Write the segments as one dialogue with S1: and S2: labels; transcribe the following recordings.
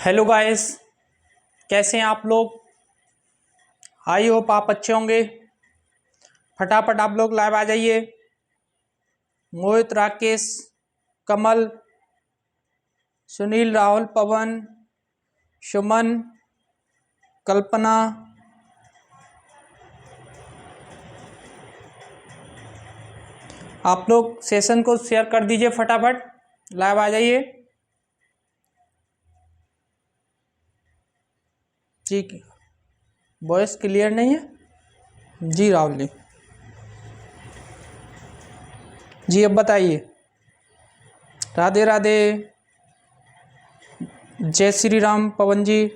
S1: Hello guys, कैसे हैं आप लोग। आई होप आप अच्छे होंगे। फटाफट आप लोग लाइव आ जाइए। मोहित, राकेश, कमल, सुनील, राहुल, पवन, सुमन, कल्पना, आप लोग सेशन को शेयर कर दीजिए। फटाफट लाइव आ जाइए। जी, वॉइस क्लियर नहीं है जी। राहुल जी अब बताइए। राधे राधे, जय श्री राम। पवन जी,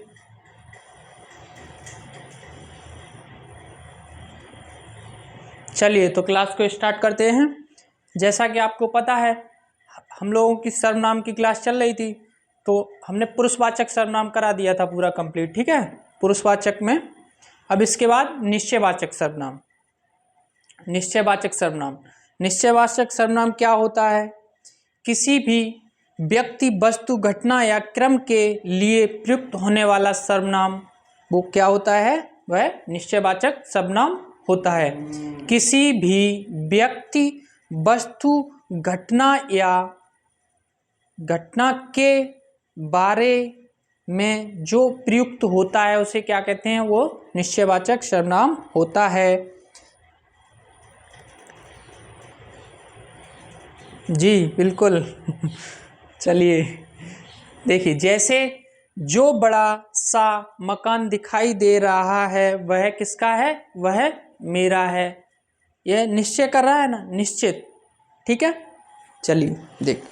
S1: चलिए तो क्लास को स्टार्ट करते हैं। जैसा कि आपको पता है, हम लोगों की सर्वनाम की क्लास चल रही थी, तो हमने पुरुषवाचक सर्वनाम करा दिया था पूरा कंप्लीट। ठीक है, पुरुषवाचक में अब इसके बाद निश्चयवाचक सर्वनाम। निश्चयवाचक सर्वनाम, निश्चयवाचक सर्वनाम क्या होता है? किसी भी व्यक्ति, वस्तु, घटना या क्रम के लिए प्रयुक्त होने वाला सर्वनाम वो क्या होता है? वह निश्चयवाचक सर्वनाम होता है। किसी भी व्यक्ति, वस्तु, घटना या घटना के बारे में जो प्रयुक्त होता है उसे क्या कहते हैं? वो निश्चयवाचक सर्वनाम होता है। जी बिल्कुल। चलिए देखिए, जैसे जो बड़ा सा मकान दिखाई दे रहा है वह किसका है? वह मेरा है। यह निश्चय कर रहा है ना, निश्चित। ठीक है, चलिए देख।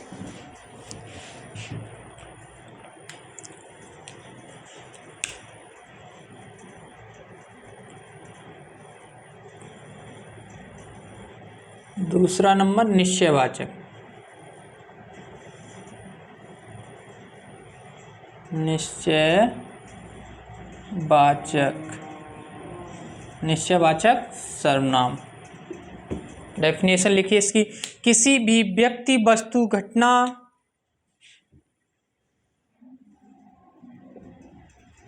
S1: दूसरा नंबर निश्चयवाचक। निश्चयवाचक सर्वनाम। डेफिनेशन लिखिए इसकी। किसी भी व्यक्ति, वस्तु, घटना,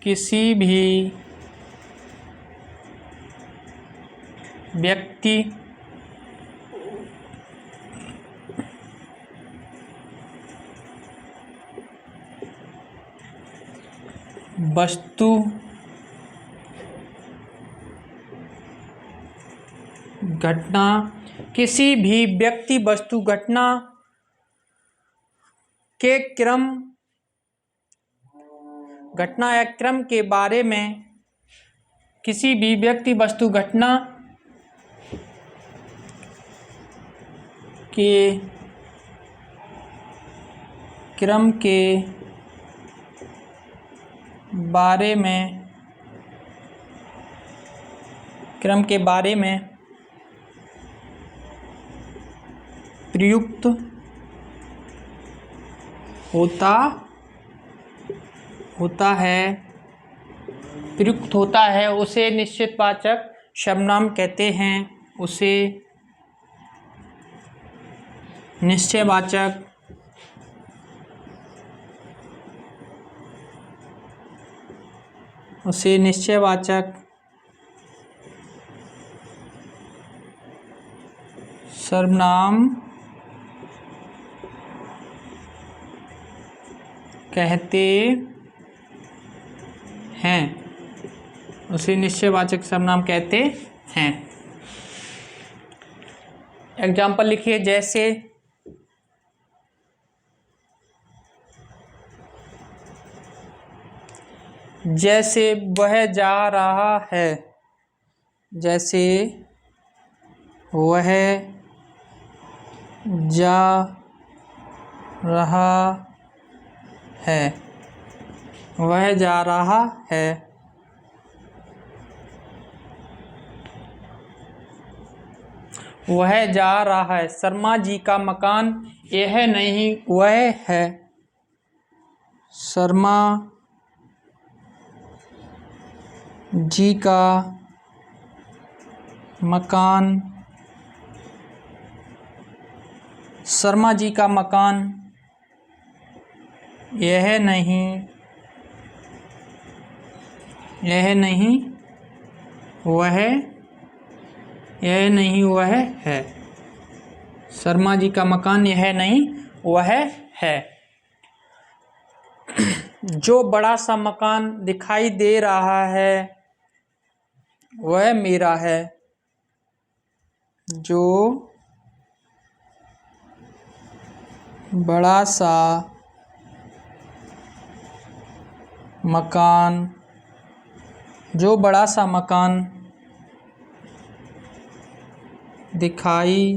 S1: किसी भी व्यक्ति, वस्तु, घटना, किसी भी व्यक्ति, वस्तु, घटना के क्रम, घटना या क्रम के बारे में, किसी भी व्यक्ति, वस्तु, घटना के क्रम के बारे में, क्रम के बारे में प्रयुक्त होता है, प्रयुक्त होता है, उसे निश्चयवाचक सर्वनाम कहते हैं। उसे निश्चयवाचक सर्वनाम कहते हैं। उसे निश्चयवाचक सर्वनाम कहते हैं। एग्जाम्पल लिखिए। जैसे वह जा रहा है, जैसे वह जा रहा है, वह जा रहा है। वह जा रहा है। शर्मा जी का मकान यह नहीं वह है। शर्मा जी का मकान, शर्मा जी का मकान यह नहीं यह नहीं वह, यह नहीं वह है। शर्मा जी का मकान यह नहीं वह है। जो बड़ा सा मकान दिखाई दे रहा है वह मेरा है। जो बड़ा सा मकान, जो बड़ा सा मकान दिखाई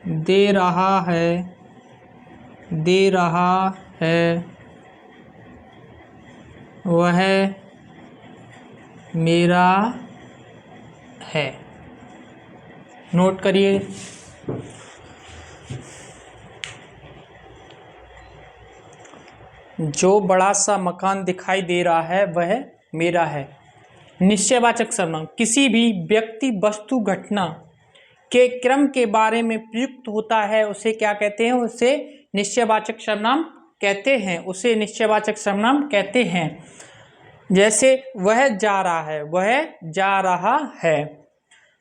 S1: दे रहा है वह मेरा है। नोट करिए। जो बड़ा सा मकान दिखाई दे रहा है वह मेरा है। निश्चयवाचक सर्वनाम किसी भी व्यक्ति, वस्तु, घटना के क्रम के बारे में प्रयुक्त होता है उसे क्या कहते हैं? उसे निश्चयवाचक सर्वनाम कहते हैं। उसे निश्चयवाचक सर्वनाम कहते हैं। जैसे वह जा रहा है, वह जा रहा है।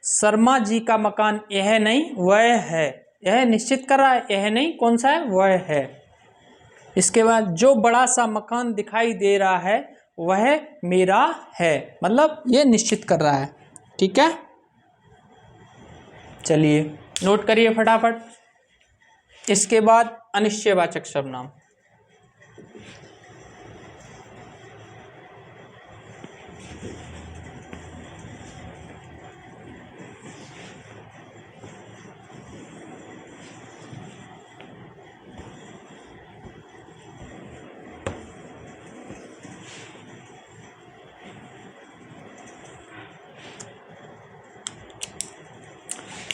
S1: शर्मा जी का मकान यह नहीं वह है। यह निश्चित कर रहा है, यह नहीं कौन सा है? वह है। इसके बाद जो बड़ा सा मकान दिखाई दे रहा है वह मेरा है, मतलब ये निश्चित कर रहा है। ठीक है, चलिए नोट करिए फटाफट। इसके बाद अनिश्चयवाचक सर्वनाम।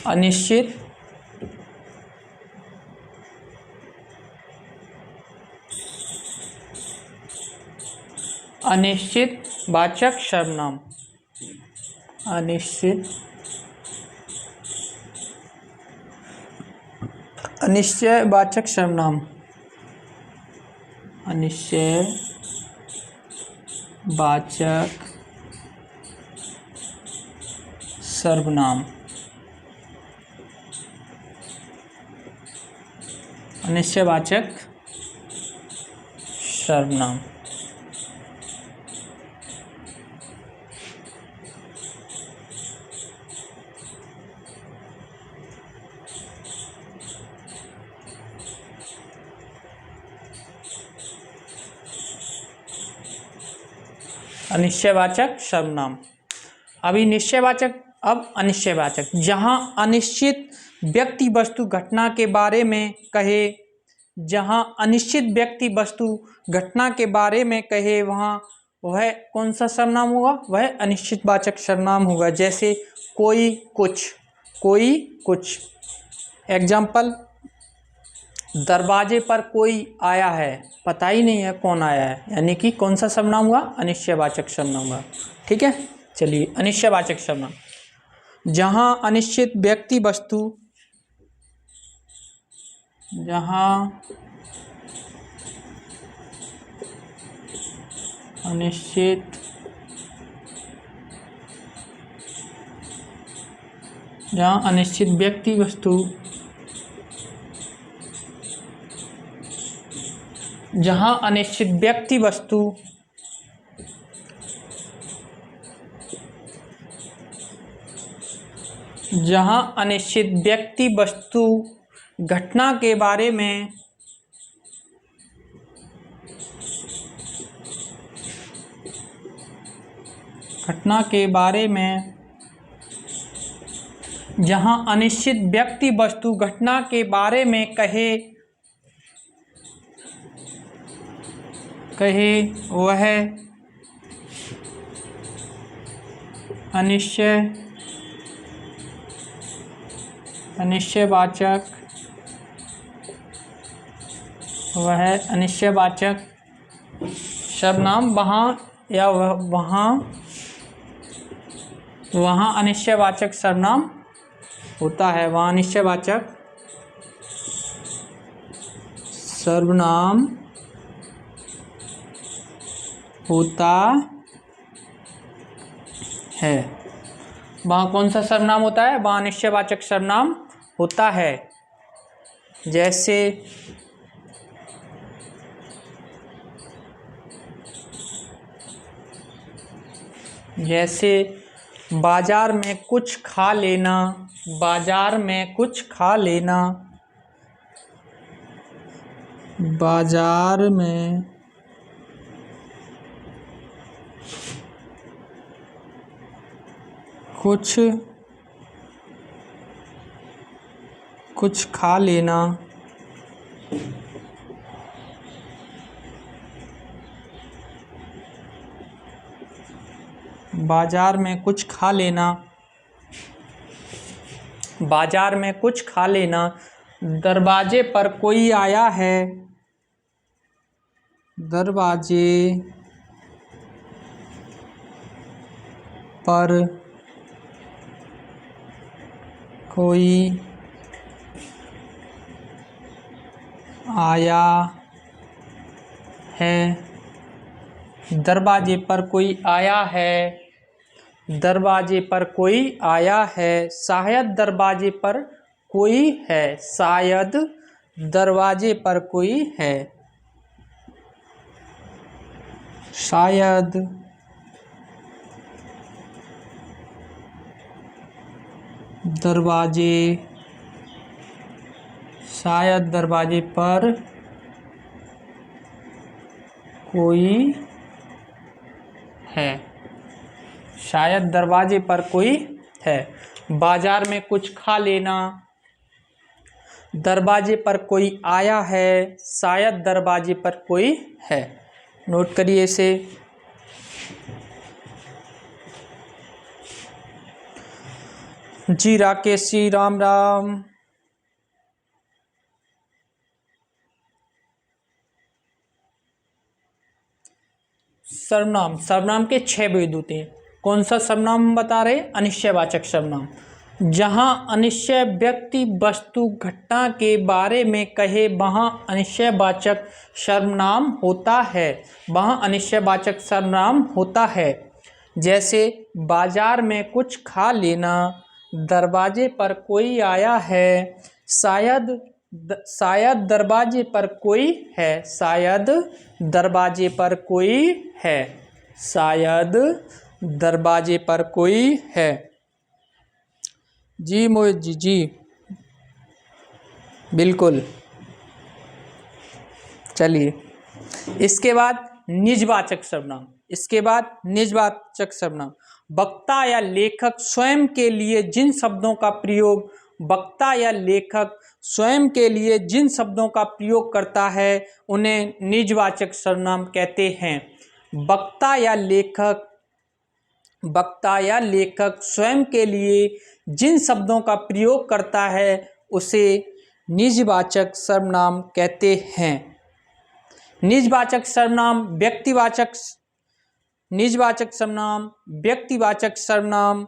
S1: अनिश्चित वाचक सर्वनाम। अनिश्चयवाचक सर्वनाम। अनिश्चयवाचक सर्वनाम। अनिश्चयवाचक सर्वनाम। अनिश्चयवाचक सर्वनाम। अभी निश्चयवाचक, अब अनिश्चयवाचक। जहां अनिश्चित व्यक्ति, वस्तु, घटना के बारे में कहे, जहां अनिश्चित व्यक्ति, वस्तु, घटना के बारे में कहे वहां वह कौन सा सर्वनाम होगा? वह अनिश्चितवाचक सर्वनाम होगा। जैसे कोई कुछ, कोई कुछ। एग्जाम्पल, दरवाजे पर कोई आया है, पता ही नहीं है कौन आया है, यानी कि कौन सा सर्वनाम हुआ? अनिश्चयवाचक सर्वनाम हुआ। ठीक है, चलिए अनिश्चयवाचक सर्वनाम। जहां अनिश्चित व्यक्ति, वस्तु, जहां अनिश्चित व्यक्ति, वस्तु, जहां अनिश्चित व्यक्ति, वस्तु, जहां अनिश्चित व्यक्ति, वस्तु, घटना के बारे में जहां अनिश्चित व्यक्ति, वस्तु, घटना के बारे में कहे वह अनिश्चयवाचक सर्वनाम। वहाँ अनिश्चयवाचक सर्वनाम होता है। वहाँ अनिश्चयवाचक सर्वनाम होता है। वहाँ कौन सा सर्वनाम होता है? वहाँ निश्चयवाचक सर्वनाम होता है। जैसे बाजार में कुछ खा लेना, बाजार में कुछ खा लेना, बाजार में कुछ खा लेना, बाजार में कुछ खा लेना, बाजार में कुछ खा लेना। दरवाजे पर कोई आया है, दरवाजे पर कोई आया है, दरवाजे पर कोई आया है, दरवाजे पर कोई आया है। शायद दरवाजे पर कोई है, शायद दरवाजे पर कोई है, शायद दरवाजे, शायद दरवाजे पर कोई है, शायद दरवाजे पर कोई है। बाजार में कुछ खा लेना, दरवाजे पर कोई आया है, शायद दरवाजे पर कोई है। नोट करिए इसे। जी राकेश जी, राम राम। सर्वनाम, सर्वनाम के 6 भेद होते हैं। कौन सा सर्वनाम हम बता रहे हैं? अनिश्चयवाचक सर्वनाम। जहाँ अनिश्चय व्यक्ति, वस्तु, घटना के बारे में कहे वहाँ अनिश्चयवाचक सर्वनाम होता है, वहाँ अनिश्चयवाचक सर्वनाम होता है। जैसे बाजार में कुछ खा लेना, दरवाजे पर कोई आया है, शायद दरवाजे पर कोई है, शायद दरवाजे पर कोई है, शायद दरवाजे पर कोई है। जी मोहित जी, जी बिल्कुल। चलिए, इसके बाद निजवाचक सर्वनाम। इसके बाद निजवाचक सर्वनाम। वक्ता या लेखक स्वयं के लिए जिन शब्दों का प्रयोग, वक्ता या लेखक स्वयं के लिए जिन शब्दों का प्रयोग करता है उन्हें निजवाचक सर्वनाम कहते हैं। वक्ता या लेखक, वक्ता या लेखक स्वयं के लिए जिन शब्दों का प्रयोग करता है उसे निजवाचक सर्वनाम कहते हैं। निजवाचक सर्वनाम व्यक्तिवाचक, निजवाचक सर्वनाम व्यक्तिवाचक सर्वनाम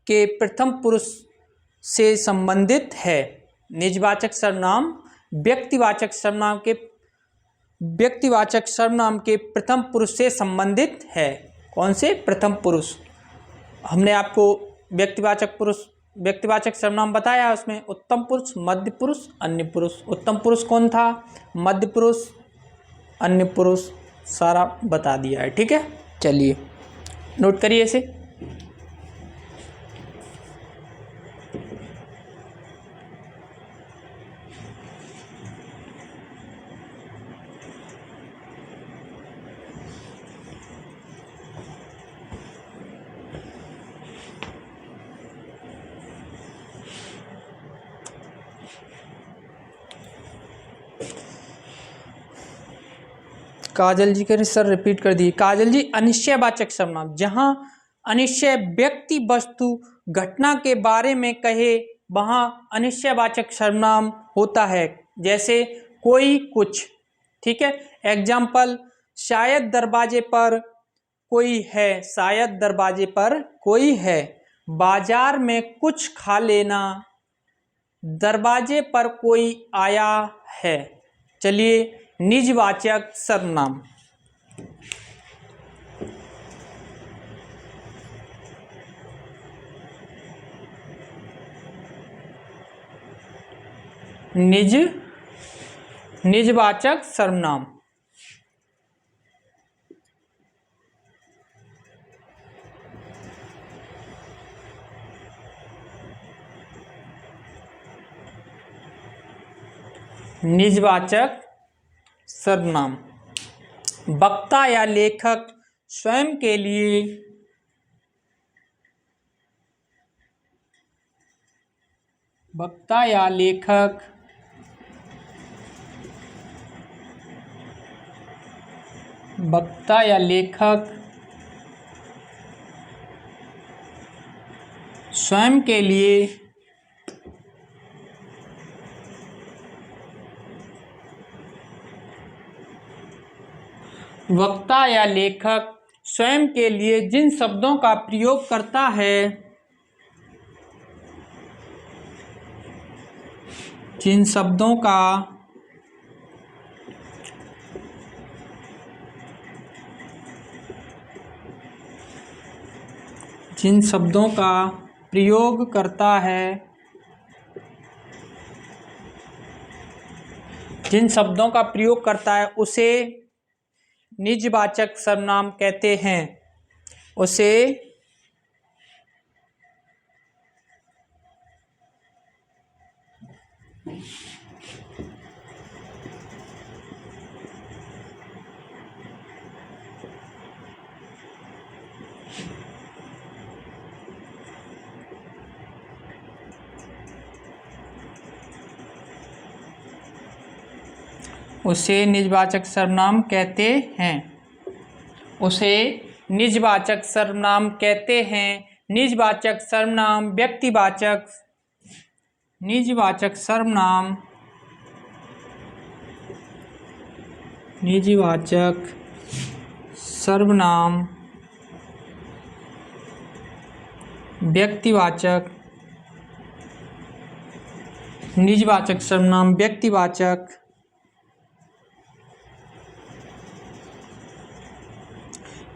S1: के प्रथम पुरुष से संबंधित है। निजवाचक सर्वनाम व्यक्तिवाचक सर्वनाम के, व्यक्तिवाचक सर्वनाम के प्रथम पुरुष से संबंधित है। कौन से? प्रथम पुरुष। हमने आपको व्यक्तिवाचक पुरुष, व्यक्तिवाचक सर्वनाम बताया, उसमें उत्तम पुरुष, मध्य पुरुष, अन्य पुरुष। उत्तम पुरुष कौन था? मध्य पुरुष, अन्य पुरुष, सारा बता दिया है। ठीक है, चलिए नोट करिए इसे। काजल जी कह रहे सर रिपीट कर दिए। काजल जी, अनिश्चयवाचक सर्वनाम जहाँ अनिश्चय व्यक्ति, वस्तु, घटना के बारे में कहे वहाँ अनिश्चयवाचक सर्वनाम होता है। जैसे कोई, कुछ। ठीक है, एग्जाम्पल, शायद दरवाजे पर कोई है, शायद दरवाजे पर कोई है। बाजार में कुछ खा लेना, दरवाजे पर कोई आया है। चलिए, निजवाचक सर्वनाम। निजवाचक सर्वनाम। निजवाचक सर्वनाम। वक्ता या लेखक स्वयं के लिए वक्ता या लेखक स्वयं के लिए वक्ता या लेखक स्वयं के लिए जिन शब्दों का प्रयोग करता है, जिन शब्दों का प्रयोग करता है, उसे निजवाचक सर्वनाम कहते हैं। उसे निजवाचक सर्वनाम कहते हैं। उसे निजवाचक सर्वनाम कहते हैं।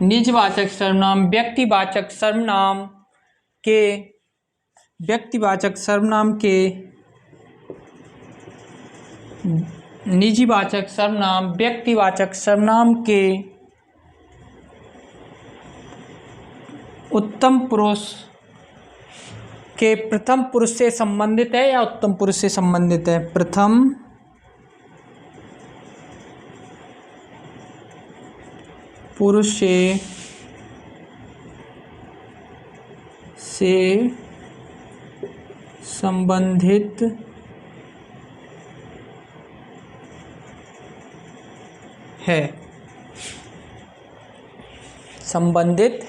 S1: निजवाचक सर्वनाम व्यक्तिवाचक सर्वनाम के उत्तम पुरुष के प्रथम पुरुष से संबंधित है या उत्तम पुरुष से संबंधित है? प्रथम पुरुष से संबंधित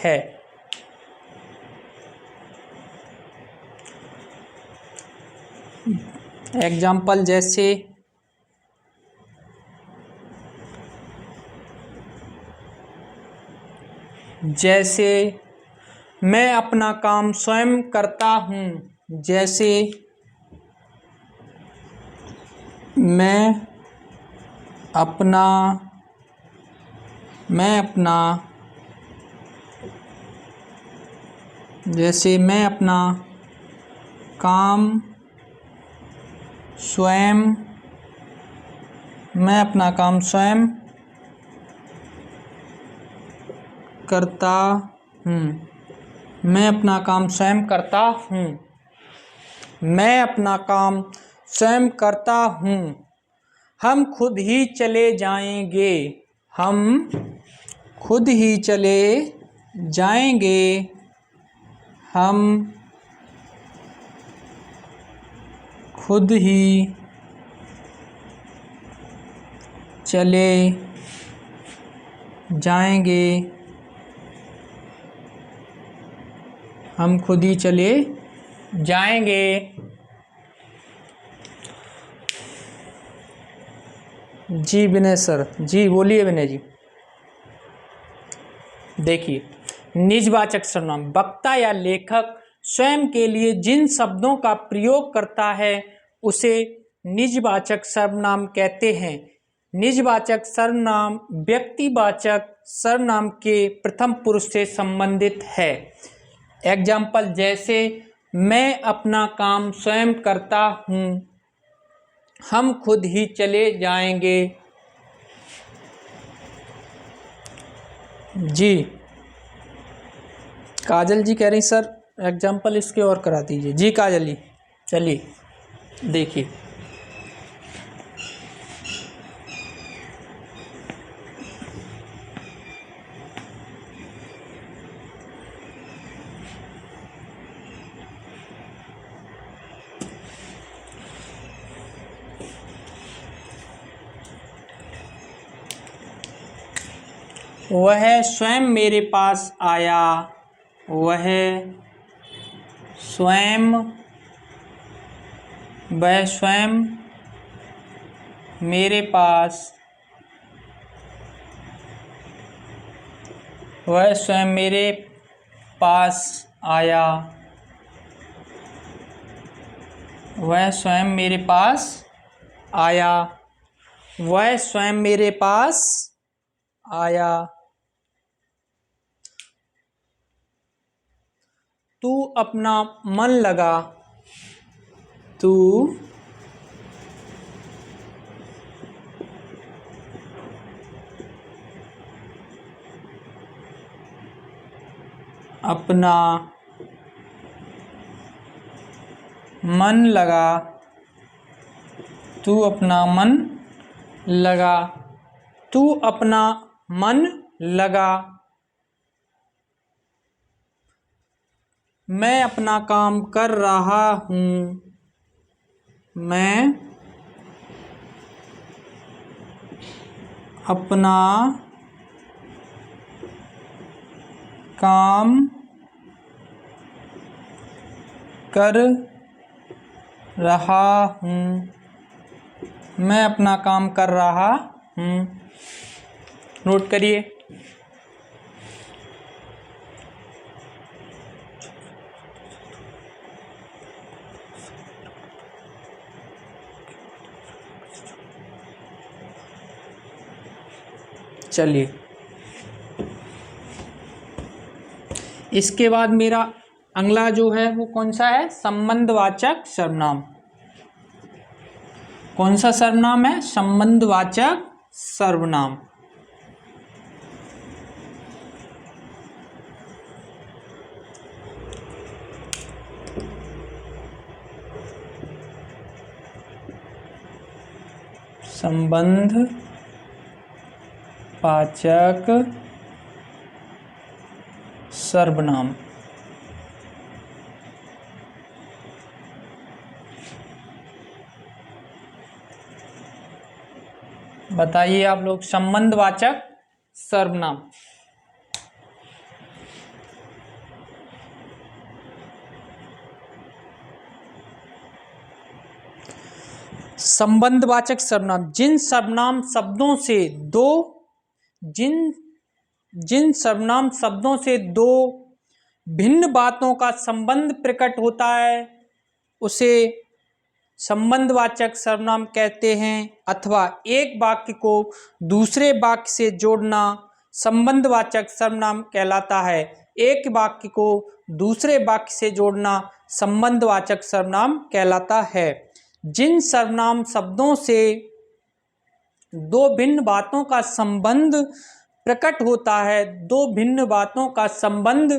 S1: है। एग्जाम्पल जैसे मैं अपना काम स्वयं करता हूँ। मैं अपना काम स्वयं करता हूँ। मैं अपना काम स्वयं करता हूँ। हम खुद ही चले जाएंगे। हम खुद ही चले जाएंगे। जी विनय सर, जी बोलिए विनय जी। देखिए, निजवाचक सर्वनाम वक्ता या लेखक स्वयं के लिए जिन शब्दों का प्रयोग करता है उसे निजवाचक सर्वनाम कहते हैं। निजवाचक सर्वनाम व्यक्तिवाचक सर्वनाम के प्रथम पुरुष से संबंधित है। एग्जाम्पल जैसे मैं अपना काम स्वयं करता हूँ। हम खुद ही चले जाएंगे। जी, काजल जी कह रही सर एग्जाम्पल इसके और करा दीजिए। जी काजल जी, चलिए देखिए। वह स्वयं मेरे पास आया। वह स्वयं मेरे पास वह स्वयं मेरे पास आया। वह स्वयं मेरे पास आया। वह स्वयं मेरे पास आया। तू अपना मन लगा। तू अपना मन लगा। तू अपना मन लगा। तू अपना मन लगा। मैं अपना काम कर रहा हूँ। मैं अपना काम कर रहा हूँ। मैं अपना काम कर रहा हूँ। नोट करिए। चलिए, इसके बाद मेरा अगला जो है वो कौन सा है? संबंधवाचक सर्वनाम। कौन सा सर्वनाम है? संबंधवाचक सर्वनाम। संबंधवाचक सर्वनाम। बताइए आप लोग, संबंधवाचक सर्वनाम। संबंधवाचक सर्वनाम जिन सर्वनाम शब्दों से दो भिन्न बातों का संबंध प्रकट होता है उसे संबंधवाचक सर्वनाम कहते हैं। अथवा एक वाक्य को दूसरे वाक्य से जोड़ना संबंधवाचक सर्वनाम कहलाता है। एक वाक्य को दूसरे वाक्य से जोड़ना संबंधवाचक सर्वनाम कहलाता है। जिन सर्वनाम शब्दों से दो भिन्न बातों का संबंध प्रकट होता है, दो भिन्न बातों का संबंध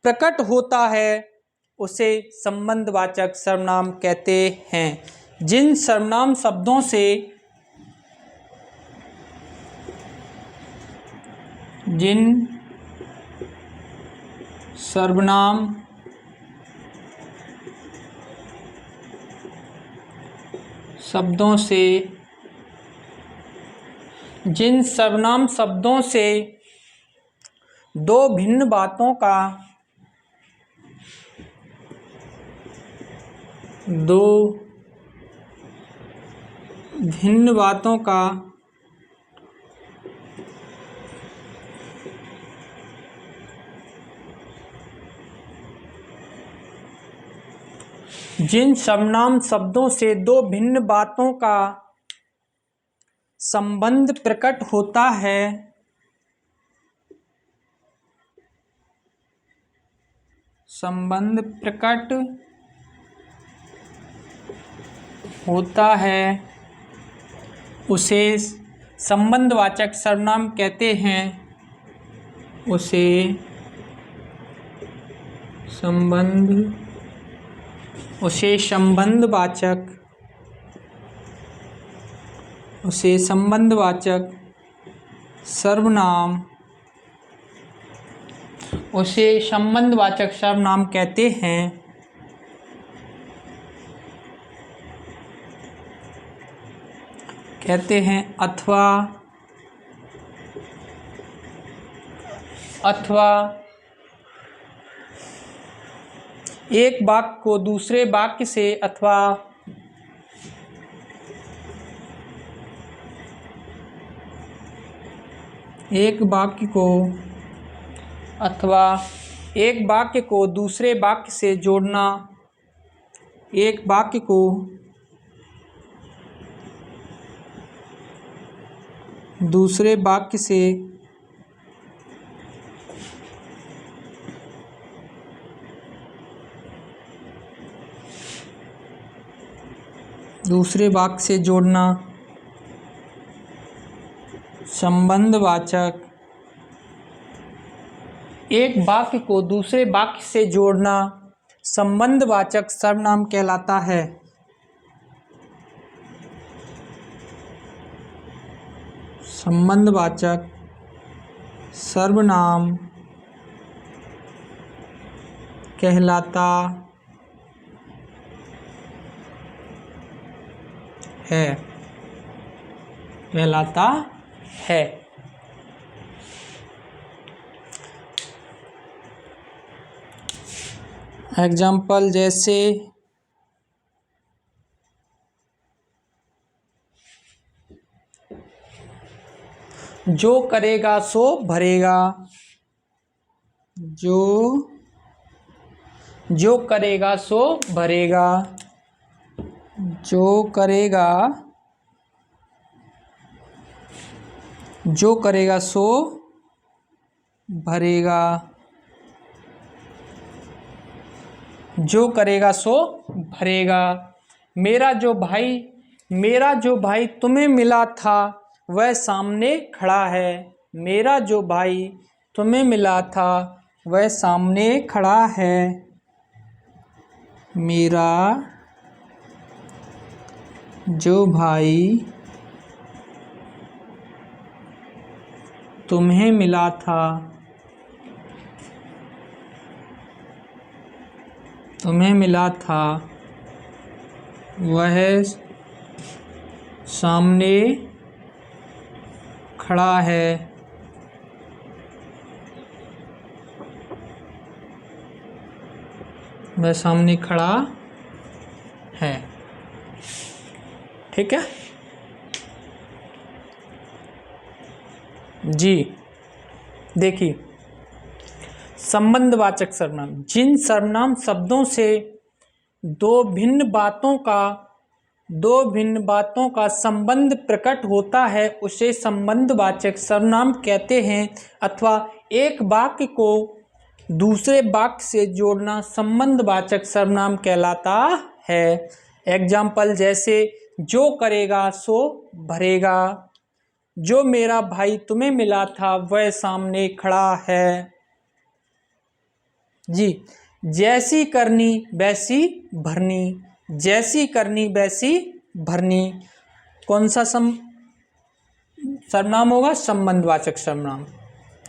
S1: प्रकट होता है उसे संबंधवाचक सर्वनाम कहते हैं। जिन सर्वनाम शब्दों से जिन सर्वनाम शब्दों से दो भिन्न बातों का जिन सर्वनाम शब्दों से दो भिन्न बातों का संबंध प्रकट होता है उसे संबंधवाचक सर्वनाम कहते हैं। उसे संबंधवाचक सर्वनाम कहते हैं। अथवा एक वाक्य को दूसरे वाक्य से अथवा एक वाक्य को दूसरे वाक्य से जोड़ना। एक वाक्य को दूसरे वाक्य से जोड़ना। संबंधवाचक एक वाक्य को दूसरे वाक्य से जोड़ना संबंधवाचक सर्वनाम कहलाता है। संबंधवाचक सर्वनाम कहलाता है। एग्जाम्पल जैसे जो करेगा सो भरेगा। जो करेगा सो भरेगा। जो करेगा सो भरेगा। जो करेगा सो भरेगा। मेरा जो भाई तुम्हें मिला था वह सामने खड़ा है। मेरा जो भाई तुम्हें मिला था वह सामने खड़ा है। मेरा जो भाई तुम्हें मिला था वह सामने खड़ा है। वह सामने खड़ा है। ठीक है जी। देखिए, संबंधवाचक सर्वनाम जिन सर्वनाम शब्दों से दो भिन्न बातों का संबंध प्रकट होता है उसे संबंधवाचक सर्वनाम कहते हैं। अथवा एक वाक्य को दूसरे वाक्य से जोड़ना संबंधवाचक सर्वनाम कहलाता है। एग्जाम्पल जैसे जो करेगा सो भरेगा। जो मेरा भाई तुम्हें मिला था वह सामने खड़ा है। जी। जैसी करनी वैसी भरनी। जैसी करनी वैसी भरनी कौन सा सर्वनाम होगा? संबंधवाचक सर्वनाम।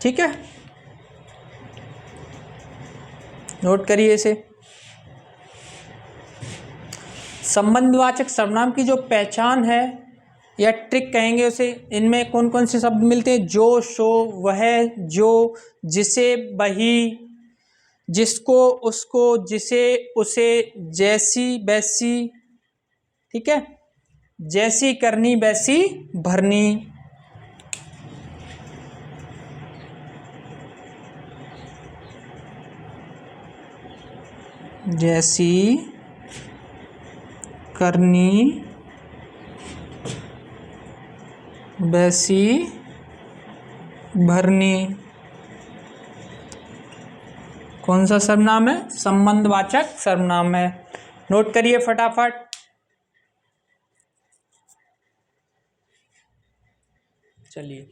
S1: ठीक है, नोट करिए इसे। संबंधवाचक सर्वनाम की जो पहचान है या ट्रिक कहेंगे उसे, इनमें कौन कौन से शब्द मिलते हैं? जो, सो, वह, जो, जिसे, वही, जिसको, उसको, जिसे, उसे, जैसी, वैसी। ठीक है, जैसी करनी वैसी भरनी। जैसी करनी वैसी भरनी कौन सा सर्वनाम है? संबंधवाचक सर्वनाम है। नोट करिए फटाफट। चलिए,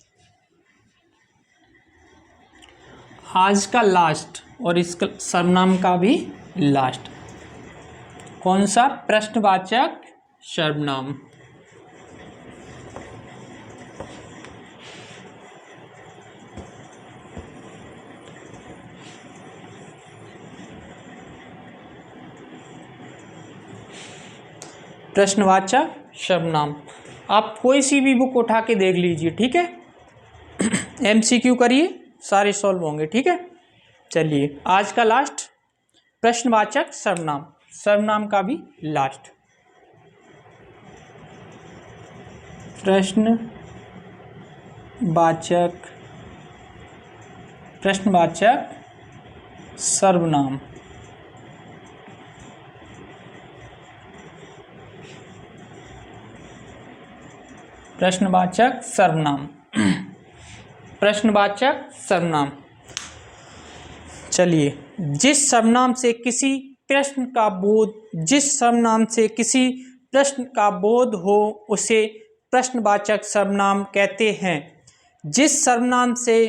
S1: आज का लास्ट और इसका सर्वनाम का भी लास्ट कौन सा? प्रश्नवाचक सर्वनाम। प्रश्नवाचक सर्वनाम आप कोई सी भी बुक उठा के देख लीजिए, ठीक है। एमसीक्यू करिए, सारे सॉल्व होंगे, ठीक है। चलिए, आज का लास्ट प्रश्नवाचक सर्वनाम, सर्वनाम का भी लास्ट। प्रश्नवाचक सर्वनाम। प्रश्नवाचक सर्वनाम। प्रश्नवाचक सर्वनाम। चलिए, जिस सर्वनाम से किसी प्रश्न का बोध हो उसे प्रश्नवाचक सर्वनाम कहते हैं। जिस सर्वनाम से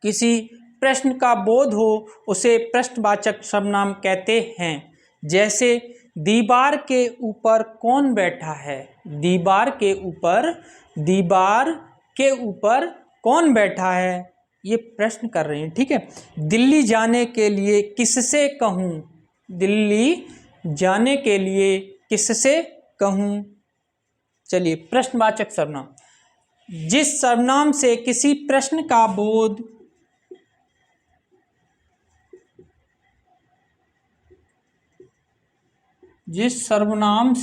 S1: किसी प्रश्न का बोध हो उसे प्रश्नवाचक सर्वनाम कहते हैं। जैसे दीवार के ऊपर कौन बैठा है? दीवार के ऊपर कौन बैठा है? ये प्रश्न कर रहे हैं, ठीक है। दिल्ली जाने के लिए किससे कहूँ? दिल्ली जाने के लिए किससे कहूँ? चलिए, प्रश्नवाचक सर्वनाम। जिस सर्वनाम से किसी प्रश्न का बोध जिस सर्वनाम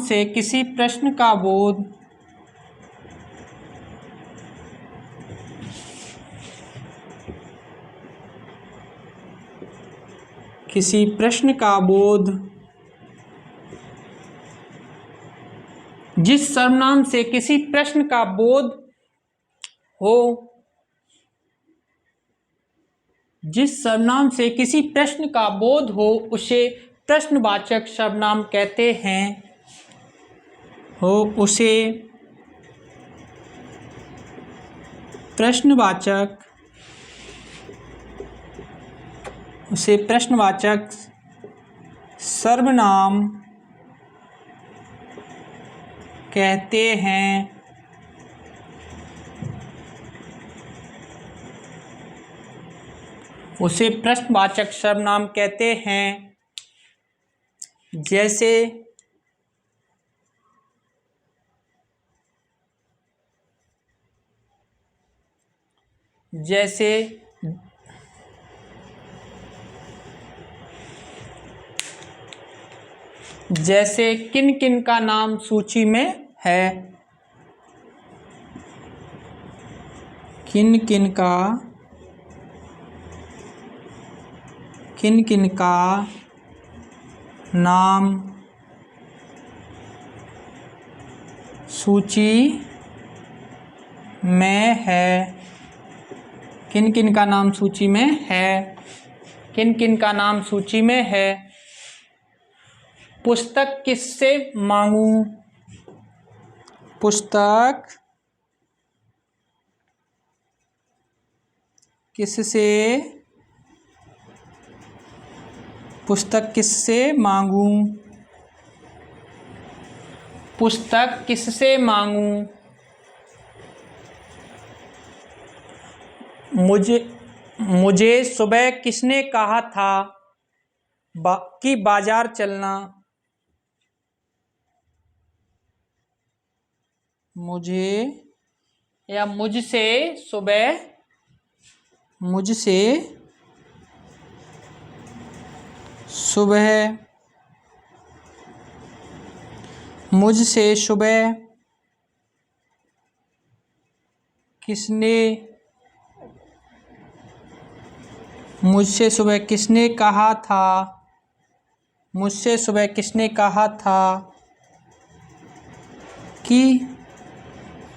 S1: से किसी प्रश्न का बोध जिस सर्वनाम से किसी प्रश्न का बोध हो उसे प्रश्नवाचक सर्वनाम कहते हैं। उसे प्रश्नवाचक सर्वनाम कहते हैं। उसे प्रश्नवाचक सर्वनाम कहते हैं। जैसे किन किन का नाम सूची में है? किन किन का नाम सूची में है? किन किन का नाम सूची में है? किन किन का नाम सूची में है? पुस्तक किससे मांगूं? पुस्तक किससे मांगूं? पुस्तक किससे मांगूं? मुझे सुबह किसने कहा था कि बाजार चलना? मुझसे सुबह किसने कहा था? मुझसे सुबह किसने कहा था कि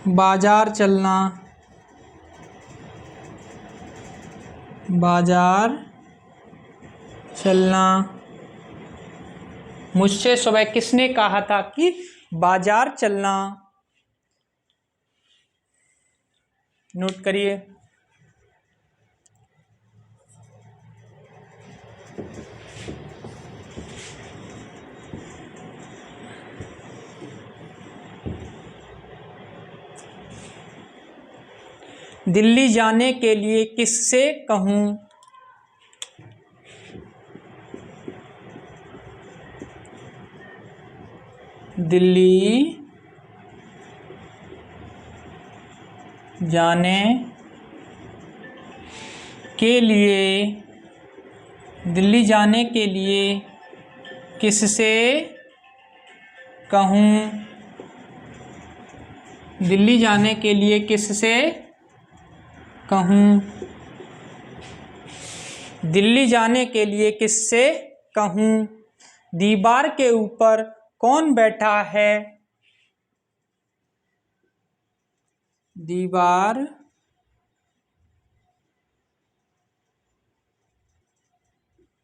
S1: बाजार चलना? मुझसे सुबह किसने कहा था कि बाजार चलना? नोट करिए। दिल्ली जाने के लिए किससे कहूँ? दिल्ली जाने के लिए, दिल्ली जाने के लिए किससे कहूँ? दिल्ली जाने के लिए किससे कहूँ? दिल्ली जाने के लिए किससे कहूँ? दीवार के ऊपर कौन बैठा है? दीवार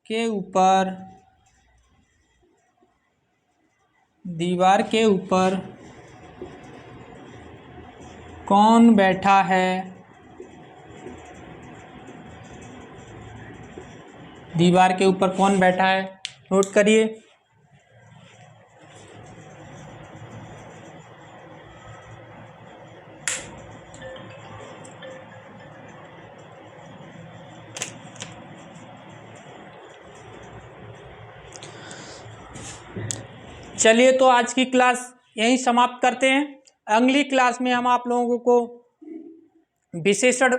S1: के ऊपर, दीवार के ऊपर कौन बैठा है? दीवार के ऊपर कौन बैठा है? नोट करिए। चलिए, तो आज की क्लास यहीं समाप्त करते हैं। अगली क्लास में हम आप लोगों को विशेषण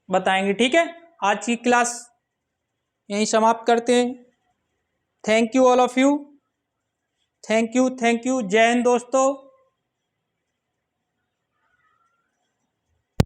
S1: बताएंगे, ठीक है। आज की क्लास यहीं समाप्त करते हैं। Thank you all of you. Thank you. जय हिंद दोस्तों।